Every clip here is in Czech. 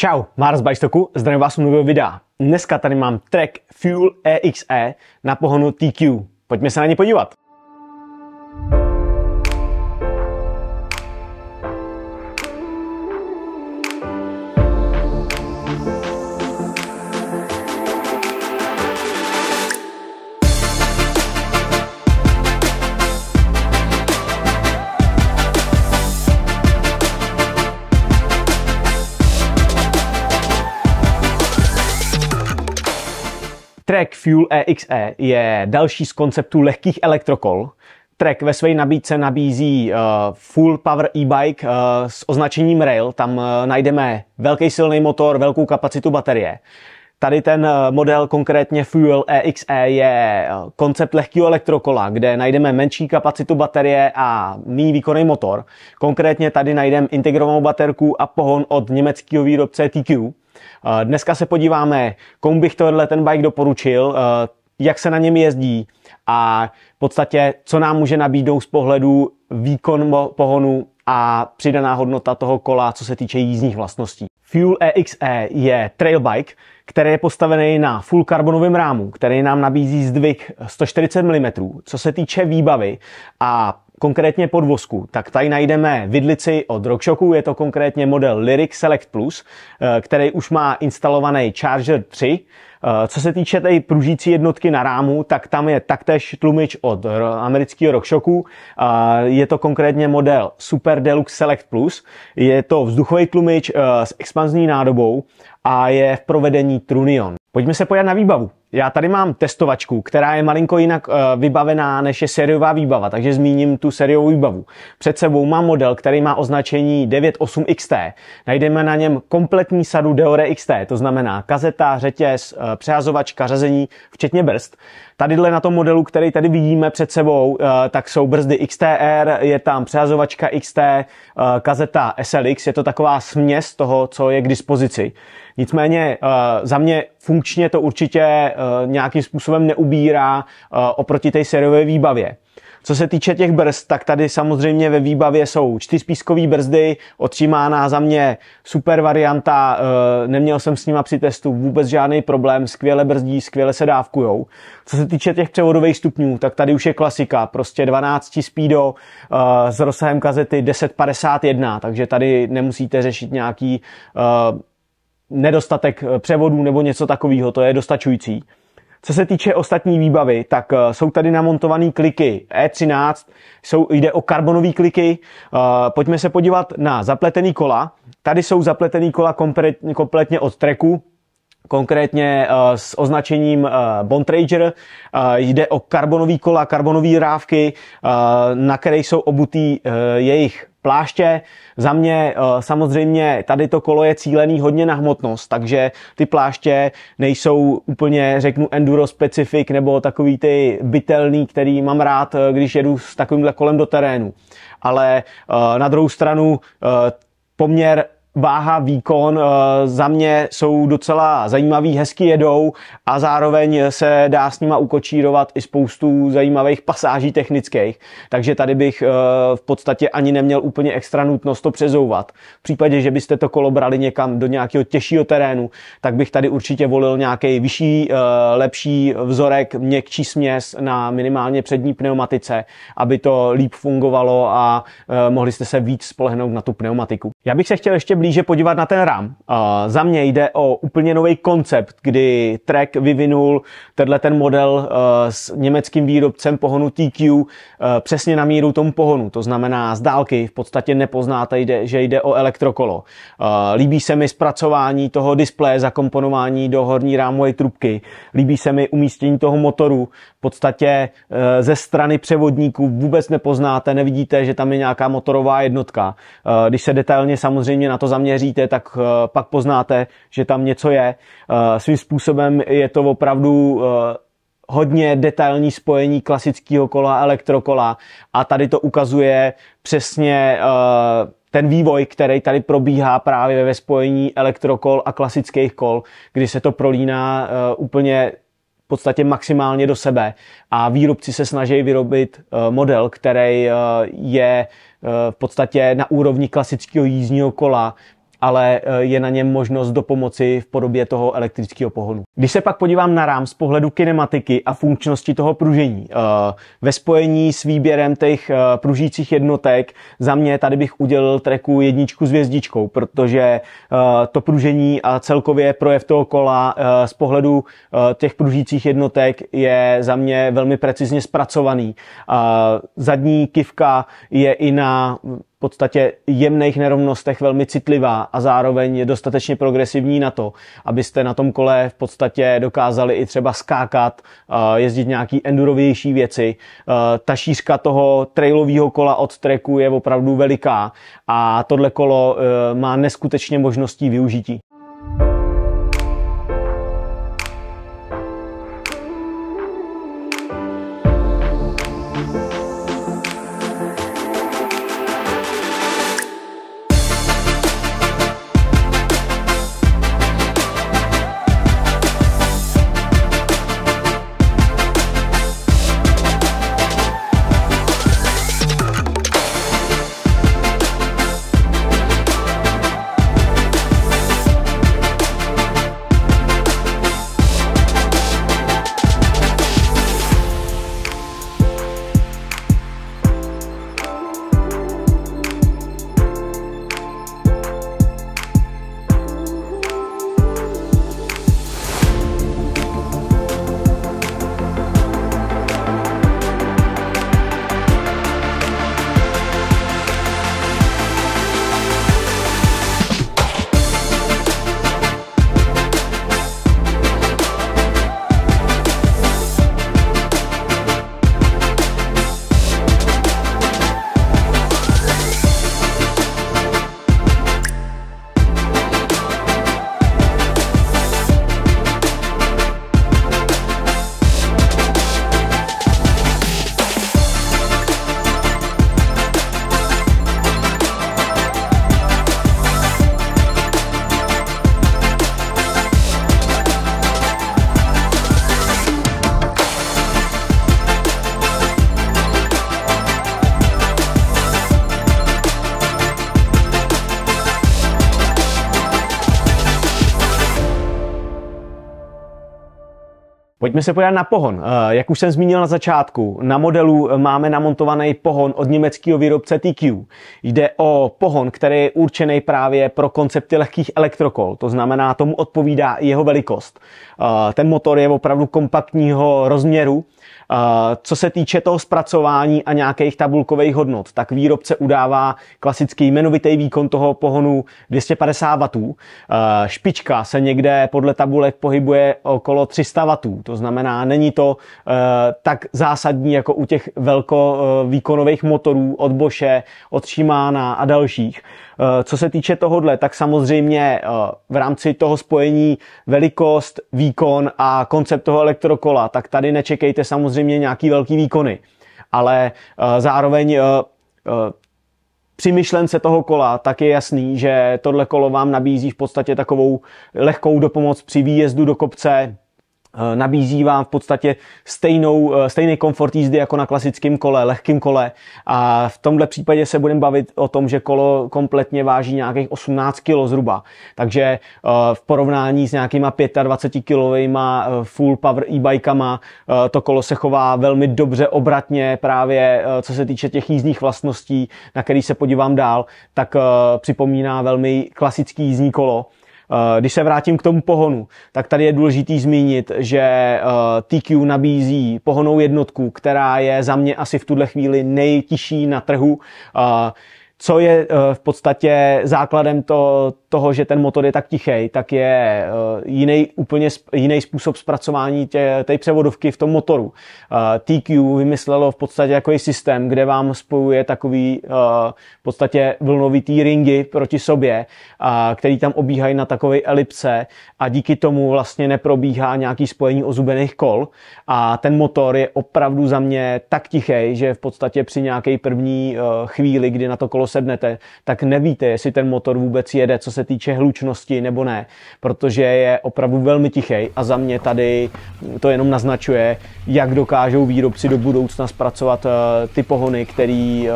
Čau, Mars z Bikestoku, zdravím vás u nového videa. Dneska tady mám Trek Fuel EXE na pohonu TQ. Pojďme se na ně podívat. Trek Fuel EXE je další z konceptů lehkých elektrokol. Trek ve své nabídce nabízí full power e-bike s označením Rail. Tam najdeme velký silný motor, velkou kapacitu baterie. Tady ten model, konkrétně Fuel EXE, je koncept lehkého elektrokola, kde najdeme menší kapacitu baterie a méně výkonný motor. Konkrétně tady najdeme integrovanou baterku a pohon od německého výrobce TQ. Dneska se podíváme, komu bych ten bike doporučil, jak se na něm jezdí a v podstatě, co nám může nabídnout z pohledu výkon pohonu a přidaná hodnota toho kola, co se týče jízdních vlastností. Fuel EXE je trail bike, který je postavený na full karbonovém rámu, který nám nabízí zdvih 140 mm. Co se týče výbavy a konkrétně podvozku, tak tady najdeme vidlici od RockShoxu, je to konkrétně model Lyric Select Plus, který už má instalovaný Charger 3. Co se týče té pružící jednotky na rámu, tak tam je taktéž tlumič od amerického RockShoxu. Je to konkrétně model Super Deluxe Select Plus. Je to vzduchový tlumič s expanzní nádobou a je v provedení Trunion. Pojďme se podívat na výbavu. Já tady mám testovačku, která je malinko jinak vybavená, než je sériová výbava, takže zmíním tu sériovou výbavu. Před sebou mám model, který má označení 98 XT. Najdeme na něm kompletní sadu Deore XT, to znamená kazeta, řetěz, přehazovačka, řazení, včetně brzd. Tadyhle na tom modelu, který tady vidíme před sebou, tak jsou brzdy XTR, je tam přehazovačka XT, kazeta SLX, je to taková směs toho, co je k dispozici. Nicméně za mě funkčně to určitě nějakým způsobem neubírá oproti té sériové výbavě. Co se týče těch brzd, tak tady samozřejmě ve výbavě jsou 4pískové brzdy, otřímána za mě super varianta, neměl jsem s nima při testu vůbec žádný problém, skvěle brzdí, skvěle se dávkujou. Co se týče těch převodových stupňů, tak tady už je klasika, prostě 12 speedo s rozsahem kazety 1051, takže tady nemusíte řešit nějaký nedostatek převodů nebo něco takového, to je dostačující. Co se týče ostatní výbavy, tak jsou tady namontované kliky E13, jde o karbonové kliky. Pojďme se podívat na zapletený kola. Tady jsou zapletený kola kompletně od Treku, konkrétně s označením Bontrager. Jde o karbonové kola, karbonové rávky, na které jsou obutý jejich pláště. Za mě samozřejmě tady to kolo je cílený hodně na hmotnost, takže ty pláště nejsou úplně, řeknu, enduro specific nebo takový ty bytelný, který mám rád, když jedu s takovýmhle kolem do terénu. Ale na druhou stranu poměr váha, výkon za mě jsou docela zajímavý, hezky jedou a zároveň se dá s nima ukočírovat i spoustu zajímavých pasáží technických. Takže tady bych v podstatě ani neměl úplně extra nutnost to přezouvat. V případě, že byste to kolo brali někam do nějakého těžšího terénu, tak bych tady určitě volil nějaký vyšší, lepší vzorek, měkčí směs na minimálně přední pneumatice, aby to líp fungovalo a mohli jste se víc spolehnout na tu pneumatiku. Já bych se chtěl ještě blíže podívat na ten RAM. Za mě jde o úplně nový koncept, kdy Trek vyvinul ten model s německým výrobcem pohonu TQ přesně na míru tomu pohonu. To znamená, z dálky v podstatě nepoznáte, že jde o elektrokolo. Líbí se mi zpracování toho displeje, zakomponování do horní rámové trubky. Líbí se mi umístění toho motoru. V podstatě ze strany převodníků vůbec nepoznáte, nevidíte, že tam je nějaká motorová jednotka. Když se detailně samozřejmě na to zaměříte, tak pak poznáte, že tam něco je. Svým způsobem je to opravdu hodně detailní spojení klasického kola a elektrokola a tady to ukazuje přesně ten vývoj, který tady probíhá právě ve spojení elektrokol a klasických kol, kdy se to prolíná úplně v podstatě maximálně do sebe a výrobci se snaží vyrobit model, který je v podstatě na úrovni klasického jízdního kola ale je na něm možnost dopomoci v podobě toho elektrického pohonu. Když se pak podívám na rám z pohledu kinematiky a funkčnosti toho pružení, ve spojení s výběrem těch pružících jednotek, za mě tady bych udělil tracku 1 s hvězdičkou, protože to pružení a celkově projev toho kola z pohledu těch pružících jednotek je za mě velmi precizně zpracovaný. Zadní kivka je i na v podstatě jemných nerovnostech velmi citlivá a zároveň je dostatečně progresivní na to, abyste na tom kole v podstatě dokázali i třeba skákat, jezdit nějaký endurovější věci. Ta šířka toho trailového kola od tracku je opravdu veliká a tohle kolo má neskutečně možností využití. Pojďme se podívat na pohon. Jak už jsem zmínil na začátku, na modelu máme namontovaný pohon od německého výrobce TQ. Jde o pohon, který je určený právě pro koncepty lehkých elektrokol, to znamená, tomu odpovídá i jeho velikost. Ten motor je opravdu kompaktního rozměru. Co se týče toho zpracování a nějakých tabulkových hodnot, tak výrobce udává klasický jmenovitý výkon toho pohonu 250 W. Špička se někde podle tabulek pohybuje okolo 300 W. To znamená, není to tak zásadní jako u těch velkovýkonových motorů od Bosche, od Shimana a dalších. Co se týče tohodle, tak samozřejmě v rámci toho spojení velikost, výkon a koncept toho elektrokola, tak tady nečekejte samozřejmě nějaký velký výkony. Ale zároveň při myšlence toho kola tak je jasný, že tohle kolo vám nabízí v podstatě takovou lehkou dopomoc při výjezdu do kopce, nabízí vám v podstatě stejný komfort jízdy jako na klasickém kole, lehkém kole, a v tomhle případě se budeme bavit o tom, že kolo kompletně váží nějakých 18 kg zhruba. Takže v porovnání s nějakýma 25 kilovejma full power e-bikama to kolo se chová velmi dobře obratně, právě co se týče těch jízdních vlastností, na který se podívám dál, tak připomíná velmi klasický jízdní kolo. Když se vrátím k tomu pohonu, tak tady je důležitý zmínit, že TQ nabízí pohonnou jednotku, která je za mě asi v tuhle chvíli nejtižší na trhu. Co je v podstatě základem toho, že ten motor je tak tichý, tak je úplně jiný způsob zpracování té převodovky v tom motoru. TQ vymyslelo v podstatě takový systém, kde vám spojuje takový v podstatě vlnovitý ringy proti sobě, který tam obíhají na takové elipse, a díky tomu vlastně neprobíhá nějaký spojení ozubených kol, a ten motor je opravdu za mě tak tichý, že v podstatě při nějaké první chvíli, kdy na to kolo sednete, tak nevíte, jestli ten motor vůbec jede, co se týče hlučnosti nebo ne, protože je opravdu velmi tichý, a za mě tady to jenom naznačuje, jak dokážou výrobci do budoucna zpracovat ty pohony, který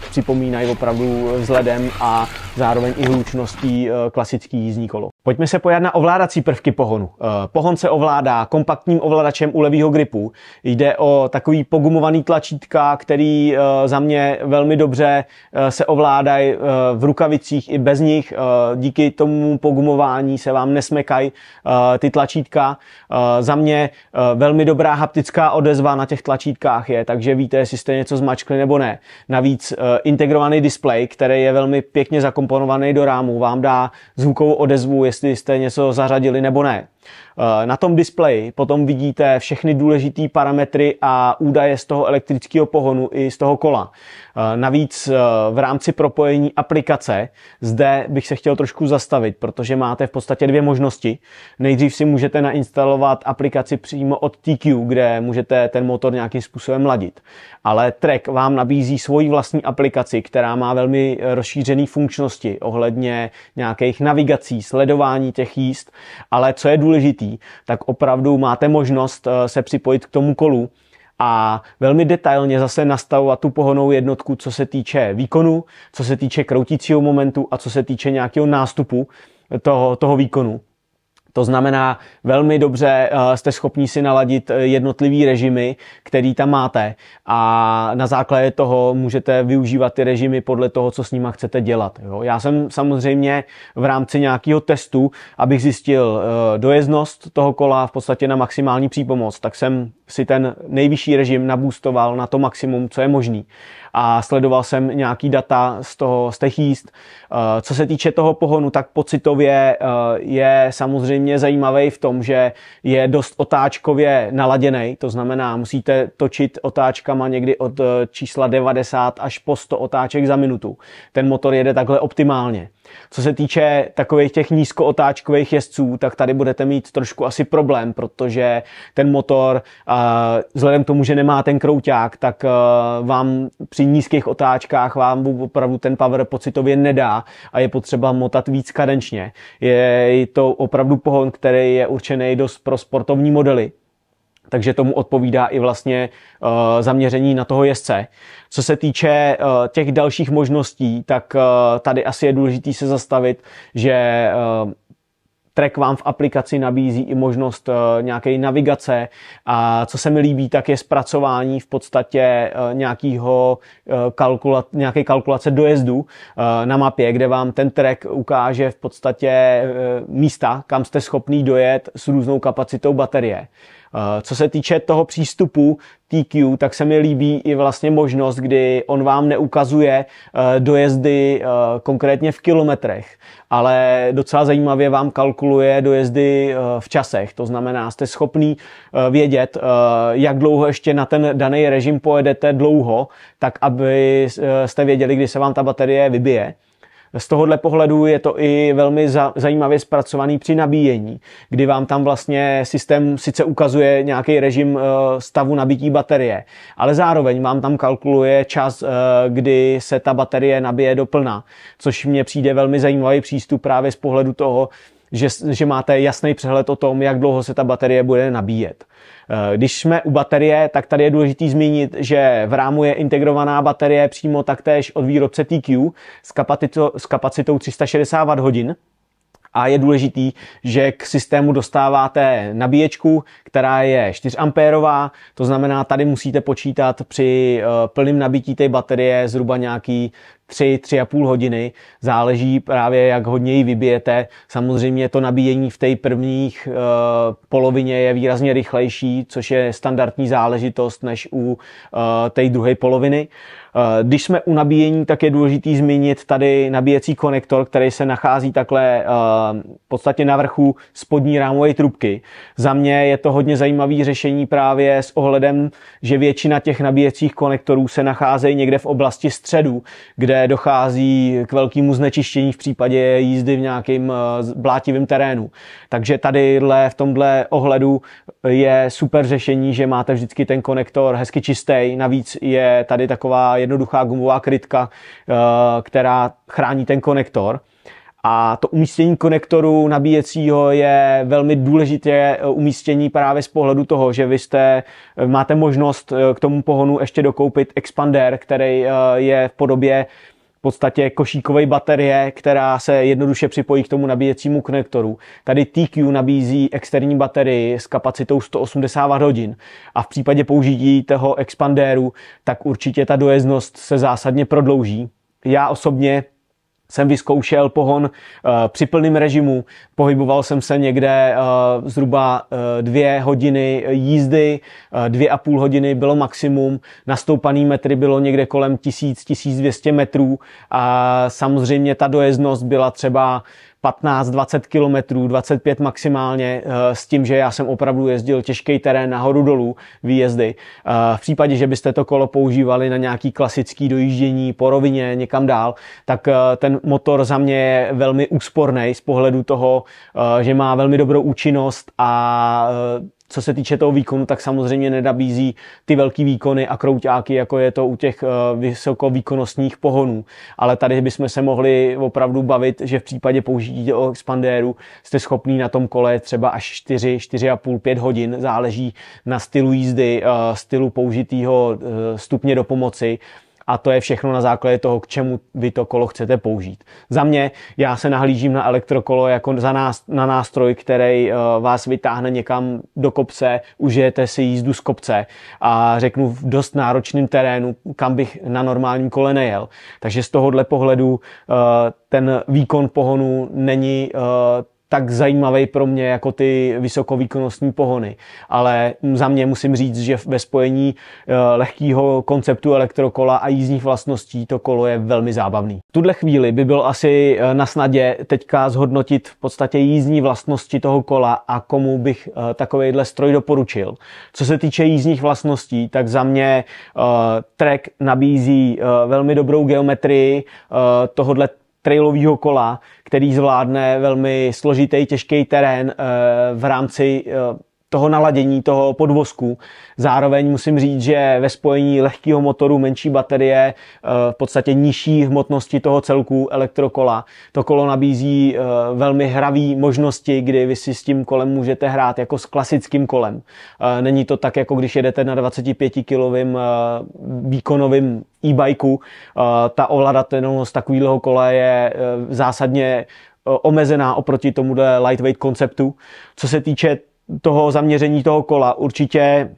připomínají opravdu vzhledem a zároveň i hlučností klasický jízdní kolo. Pojďme se podívat na ovládací prvky pohonu. Pohon se ovládá kompaktním ovladačem u levého gripu. Jde o takový pogumovaný tlačítka, který za mě velmi dobře se ovládají v rukavicích i bez nich. Díky tomu pogumování se vám nesmekají ty tlačítka. Za mě velmi dobrá haptická odezva na těch tlačítkách je, takže víte, jestli jste něco zmačkli nebo ne. Navíc integrovaný displej, který je velmi pěkně zakomponovaný do rámu, vám dá zvukovou odezvu, jestli jste něco zařadili nebo ne. Na tom displeji potom vidíte všechny důležité parametry a údaje z toho elektrického pohonu i z toho kola. Navíc v rámci propojení aplikace zde bych se chtěl trošku zastavit, protože máte v podstatě dvě možnosti. Nejdřív si můžete nainstalovat aplikaci přímo od TQ, kde můžete ten motor nějakým způsobem ladit. Ale Trek vám nabízí svoji vlastní aplikaci, která má velmi rozšířené funkčnosti ohledně nějakých navigací, sledování těch jízd, ale co je důležitý, tak opravdu máte možnost se připojit k tomu kolu a velmi detailně zase nastavovat tu pohonnou jednotku, co se týče výkonu, co se týče kroutícího momentu a co se týče nějakého nástupu toho výkonu. To znamená, velmi dobře jste schopni si naladit jednotlivý režimy, který tam máte a na základě toho můžete využívat ty režimy podle toho, co s nima chcete dělat. Jo? Já jsem samozřejmě v rámci nějakého testu, abych zjistil dojezdnost toho kola v podstatě na maximální přípomoc, tak jsem si ten nejvyšší režim naboostoval na to maximum, co je možný. A sledoval jsem nějaký data z těch jízd. Co se týče toho pohonu, tak pocitově je samozřejmě zajímavý v tom, že je dost otáčkově naladěný, to znamená, musíte točit otáčkama někdy od čísla 90 až po 100 otáček za minutu. Ten motor jede takhle optimálně. Co se týče takových těch nízkootáčkových jezdců, tak tady budete mít trošku asi problém, protože ten motor, vzhledem k tomu, že nemá ten krouťák, tak vám při nízkých otáčkách vám opravdu ten power pocitově nedá a je potřeba motat víc kadenčně. Je to opravdu pohon, který je určený dost pro sportovní modely. Takže tomu odpovídá i vlastně zaměření na toho jezdce. Co se týče těch dalších možností, tak tady asi je důležité se zastavit, že Trek vám v aplikaci nabízí i možnost nějaké navigace a co se mi líbí, tak je zpracování v podstatě nějaké kalkulace dojezdu na mapě, kde vám ten Trek ukáže v podstatě místa, kam jste schopný dojet s různou kapacitou baterie. Co se týče toho přístupu TQ, tak se mi líbí i vlastně možnost, kdy on vám neukazuje dojezdy konkrétně v kilometrech, ale docela zajímavě vám kalkuluje dojezdy v časech. To znamená, jste schopný vědět, jak dlouho ještě na ten daný režim pojedete dlouho, tak aby jste věděli, kdy se vám ta baterie vybije. Z tohohle pohledu je to i velmi zajímavě zpracovaný při nabíjení, kdy vám tam vlastně systém sice ukazuje nějaký režim stavu nabití baterie, ale zároveň vám tam kalkuluje čas, kdy se ta baterie nabije do plna, což mně přijde velmi zajímavý přístup právě z pohledu toho, že máte jasný přehled o tom, jak dlouho se ta baterie bude nabíjet. Když jsme u baterie, tak tady je důležité zmínit, že v rámu je integrovaná baterie přímo taktéž od výrobce TQ s kapacitou 360 Wh. A je důležitý, že k systému dostáváte nabíječku, která je 4 ampérová, to znamená, tady musíte počítat při plném nabití té baterie zhruba nějaký 3,5 hodiny. Záleží právě, jak hodně ji vybijete. Samozřejmě to nabíjení v té první polovině je výrazně rychlejší, což je standardní záležitost než u té druhé poloviny. Když jsme u nabíjení, tak je důležitý zmínit tady nabíjecí konektor, který se nachází takhle v podstatě na vrchu spodní rámové trubky. Za mě je to hodně zajímavé řešení právě s ohledem, že většina těch nabíjecích konektorů se nacházejí někde v oblasti středu, kde dochází k velkému znečištění v případě jízdy v nějakém blátivém terénu. Takže tady v tomhle ohledu je super řešení, že máte vždycky ten konektor hezky čistý. Navíc je tady taková jednoduchá gumová krytka, která chrání ten konektor. A to umístění konektoru nabíjecího je velmi důležité umístění právě z pohledu toho, že vy máte možnost k tomu pohonu ještě dokoupit expandér, který je v podobě v podstatě košíkové baterie, která se jednoduše připojí k tomu nabíjecímu konektoru. Tady TQ nabízí externí baterii s kapacitou 180 Wh a v případě použití toho expandéru tak určitě ta dojezdnost se zásadně prodlouží. Já osobně jsem vyzkoušel pohon při plném režimu, pohyboval jsem se někde zhruba 2 hodiny jízdy, 2,5 hodiny bylo maximum, nastoupaný metry bylo někde kolem 1000-1200 metrů a samozřejmě ta dojezdnost byla třeba 15-20 km, 25 maximálně, s tím, že já jsem opravdu jezdil těžký terén nahoru dolů výjezdy. V případě, že byste to kolo používali na nějaký klasický dojíždění po rovině někam dál, tak ten motor za mě je velmi úsporný z pohledu toho, že má velmi dobrou účinnost a co se týče toho výkonu, tak samozřejmě nenabízí ty velký výkony a krouťáky, jako je to u těch vysokovýkonnostních pohonů. Ale tady bychom se mohli opravdu bavit, že v případě použití toho expandéru jste schopný na tom kole třeba až 4,5-5 hodin, záleží na stylu jízdy, stylu použitého stupně do pomoci. A to je všechno na základě toho, k čemu vy to kolo chcete použít. Za mě, já se nahlížím na elektrokolo jako na nástroj, který vás vytáhne někam do kopce, užijete si jízdu z kopce a řeknu v dost náročném terénu, kam bych na normálním kole nejel. Takže z tohohle pohledu ten výkon pohonu není tak zajímavý pro mě jako ty vysokovýkonnostní pohony. Ale za mě musím říct, že ve spojení lehkého konceptu elektrokola a jízdních vlastností to kolo je velmi zábavný. V tuhle chvíli by bylo asi na snadě teďka zhodnotit v podstatě jízdní vlastnosti toho kola a komu bych takovejhle stroj doporučil. Co se týče jízdních vlastností, tak za mě Trek nabízí velmi dobrou geometrii tohodle trailového kola, který zvládne velmi složitý, těžký terén v rámci toho naladění, toho podvozku. Zároveň musím říct, že ve spojení lehkého motoru, menší baterie, v podstatě nižší hmotnosti toho celku elektrokola. To kolo nabízí velmi hravý možnosti, kdy vy si s tím kolem můžete hrát jako s klasickým kolem. Není to tak, jako když jedete na 25-kilovým výkonovým e-bajku. Ta ovladatelnost takového kola je zásadně omezená oproti tomuhle lightweight konceptu. Co se týče toho zaměření toho kola, určitě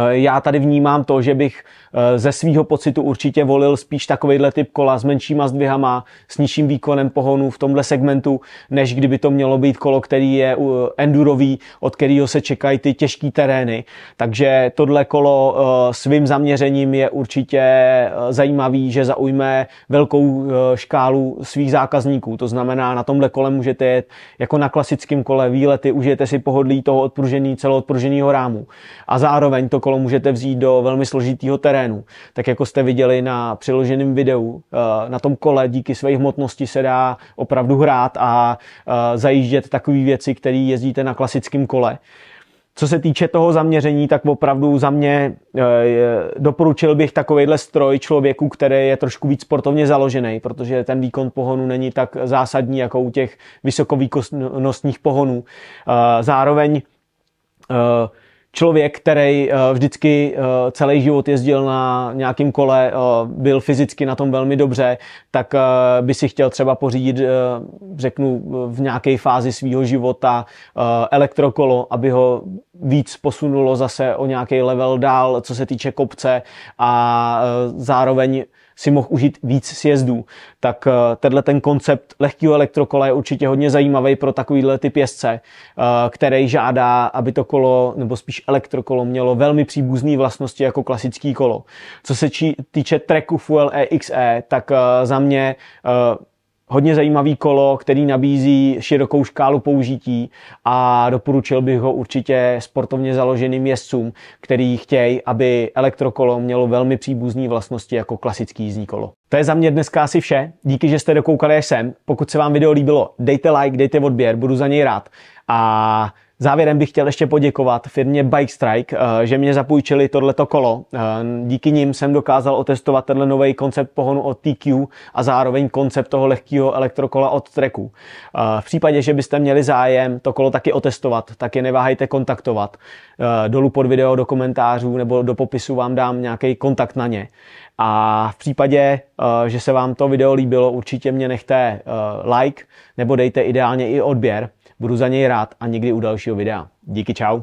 já tady vnímám to, že bych ze svýho pocitu určitě volil spíš takovejhle typ kola s menšíma zdvihama, s nižším výkonem pohonu v tomhle segmentu, než kdyby to mělo být kolo, který je endurový, od kterého se čekají ty těžký terény. Takže tohle kolo svým zaměřením je určitě zajímavý, že zaujme velkou škálu svých zákazníků. To znamená, na tomhle kole můžete jet jako na klasickém kole výlety, užijete si pohodlí toho celoodpruženého rámu. A zároveň to kolo můžete vzít do velmi složitého terénu. Tak jako jste viděli na přiloženém videu, na tom kole díky své hmotnosti se dá opravdu hrát a zajíždět takové věci, které jezdíte na klasickém kole. Co se týče toho zaměření, tak opravdu za mě doporučil bych takovejhle stroj člověku, který je trošku víc sportovně založený, protože ten výkon pohonu není tak zásadní jako u těch vysokovýkonnostních pohonů. Zároveň člověk, který vždycky celý život jezdil na nějakém kole, byl fyzicky na tom velmi dobře, tak by si chtěl třeba pořídit, řeknu, v nějaké fázi svého života elektrokolo, aby ho víc posunulo zase o nějaký level dál, co se týče kopce a zároveň si mohl užít víc sjezdů. Tak tenhle ten koncept lehkého elektrokola je určitě hodně zajímavý pro takovýhle typ jezdce, který žádá, aby to kolo, nebo spíš elektrokolo, mělo velmi příbuzné vlastnosti jako klasický kolo. Co se týče Treku Fuel EXE, tak za mě hodně zajímavý kolo, který nabízí širokou škálu použití a doporučil bych ho určitě sportovně založeným jezdcům, který chtějí, aby elektrokolo mělo velmi příbuzné vlastnosti jako klasický jízdní kolo. To je za mě dneska asi vše. Díky, že jste dokoukali až sem. Pokud se vám video líbilo, dejte like, dejte odběr, budu za něj rád. A Závěrem bych chtěl ještě poděkovat firmě Bike Strike, že mě zapůjčili tohleto kolo. Díky nim jsem dokázal otestovat tenhle nový koncept pohonu od TQ a zároveň koncept toho lehkého elektrokola od Treku. V případě, že byste měli zájem to kolo taky otestovat, tak je neváhejte kontaktovat. Dolů pod video do komentářů nebo do popisu vám dám nějaký kontakt na ně. A v případě, že se vám to video líbilo, určitě mě nechte like nebo dejte ideálně i odběr. Budu za něj rád a někdy u dalšího videa. Díky, čau.